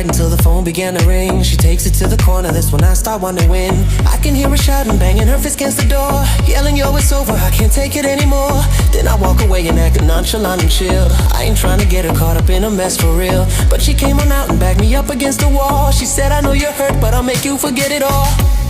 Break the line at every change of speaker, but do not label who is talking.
right until the phone began to ring. She takes it to the corner, that's when I start wondering when. I can hear her shouting, banging her fist against the door, yelling, yo, it's over, I can't take it anymore. Then I walk away and act nonchalant and chill. I ain't trying to get her caught up in a mess for real, but she came on out and backed me up against the wall. She said, I know you're hurt, but I'll make you forget it all.